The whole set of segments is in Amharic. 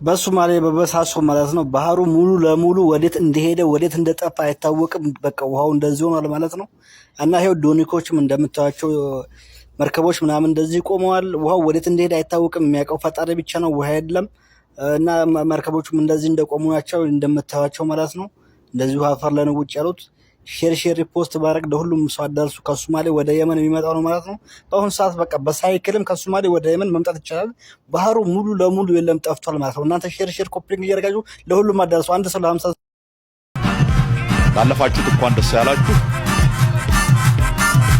በሶማሌ በበሳሶ ማለት ነው። ባህሩ ሙሉ ለሙሉ ወዴት እንደሄደ ወዴት እንደጠፋ አይታወቅም። በቃ ውሃው እንደዚህ ሆኗል ማለት ነው። እና ይሄው ዶኒኮችም እንደምታዩቸው መርከቦች ምናምን እንደዚህ ቆመዋል። ውሃው ወዴት እንደሄደ አይታወቅም። የሚያውቀው ፈጣሪ ብቻ ነው። ውሃ የለም እና መርከቦችም እንደዚህ እንደቆሙ ናቸው እንደምታዩቸው ማለት ነው። እንደዚህ ውሃ አፈር ላይ ነው ቁጭ ያሉት። ሼር ሪፖስት ባረግ ለሁሉም ሰው አዳርሱ። ከሶማሌ ወደ የመን የሚመጣው ነው ማለት ነው። በአሁኑ ሰዓት በቃ በሳይክልም ከሶማሌ ወደ የመን መምጣት ይቻላል። ባህሩ ሙሉ ለሙሉ የለም ጠፍቷል ማለት ነው። እናንተ ሼር ኮፒሊንግ እያደረጋችሁ ለሁሉም አዳርሱ። አንድ ሰው ለ50 ባለፋችሁት እንኳን ደስ ያላችሁ።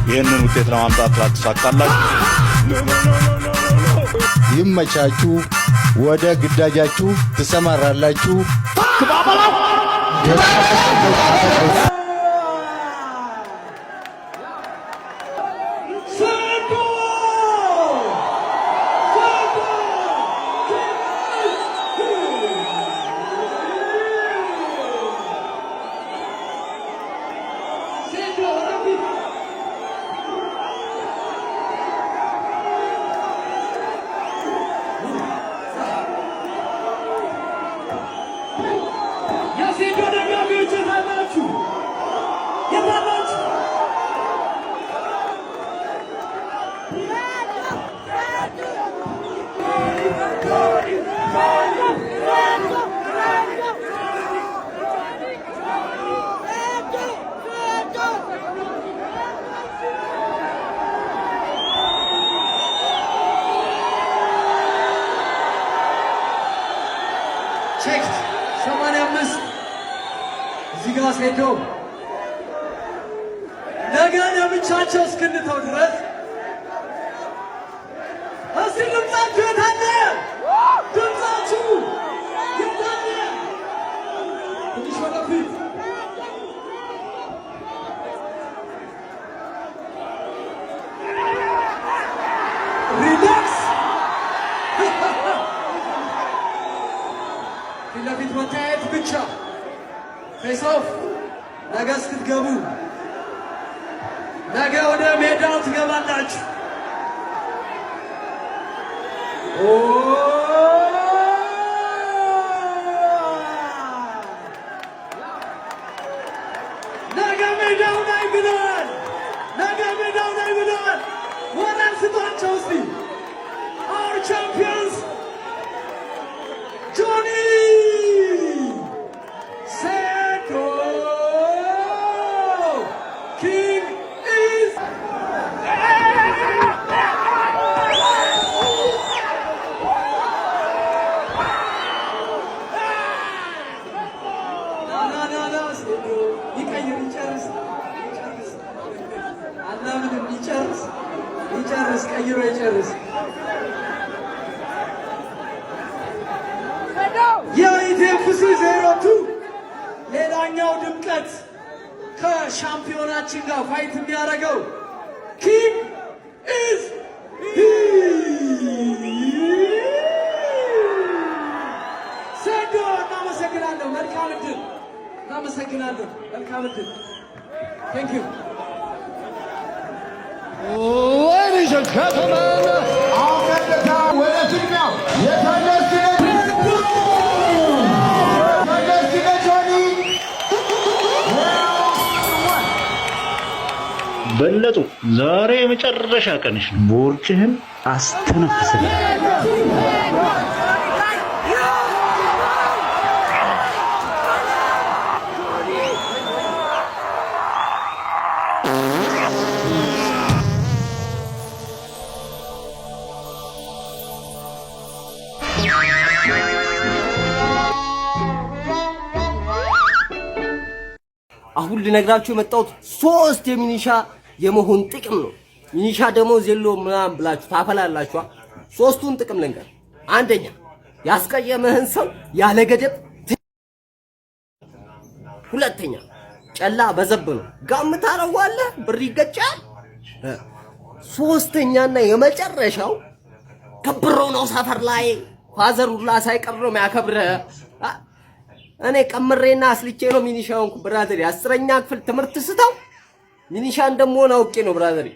ይህንን ውጤት ለማምጣት ታሳካላችሁ። ይመቻችሁ። ወደ ግዳጃችሁ ትሰማራላችሁ። ቼክ 85 እዚህ ጋር ሄዶ ነገ ለብቻቸው እስክንተው ድረስ እስቲ ድምጻችሁ የታለ? ድምጻችሁ የታለ? ትንሽ ወደፊት ሪላክስ ፊት ለፊት መታየት ብቻ ፌስ ኦፍ ነገ እስክትገቡ ነገ ወደ ሜዳው ትገባላችሁ። ነገ ሜዳው ላይ ብለዋል። ነገ ሜዳው ላይ ብለዋል። ወራን ስጧቸው እስቲ our champions Johnny Seto King is ይጨርስ ቀይሮ ይጨርስ። የኢቴፍሲ 02 ሌላኛው ድምቀት ከሻምፒዮናችን ጋር ፋይት የሚያደርገው ኪንግ ኢዝ ሰዶ። እናመሰግናለሁ። መልካም ዕድል። እናመሰግናለሁ። መልካም ዕድል። ቴንክ ዩ Ladies and gentlemen, በለጡ ዛሬ የመጨረሻ ቀንሽ ነው። ቦርጭህን አስተነፍስልኝ። አሁን ልነግራችሁ የመጣሁት 3 የሚኒሻ የመሆን ጥቅም ነው። ሚኒሻ ደሞዝ የለውም ምናምን ብላችሁ ታፈላላችሁ። 3ቱን ጥቅም ልንገር። አንደኛ ያስቀየመህን ሰው ያለ ገደብ። ሁለተኛ ጨላ በዘብ ነው ጋም ታረዋለህ፣ ብር ይገጫል። ሶስተኛና የመጨረሻው ከብሮ ነው ሰፈር ላይ ፋዘር ሁላ ሳይቀር ነው የሚያከብርህ። እኔ ቀምሬና አስልቼ ነው ሚኒሻውን ብራዘር 10ኛ ክፍል ትምህርት ስተው ሚኒሻ እንደምሆን አውቄ ነው ብራዘር።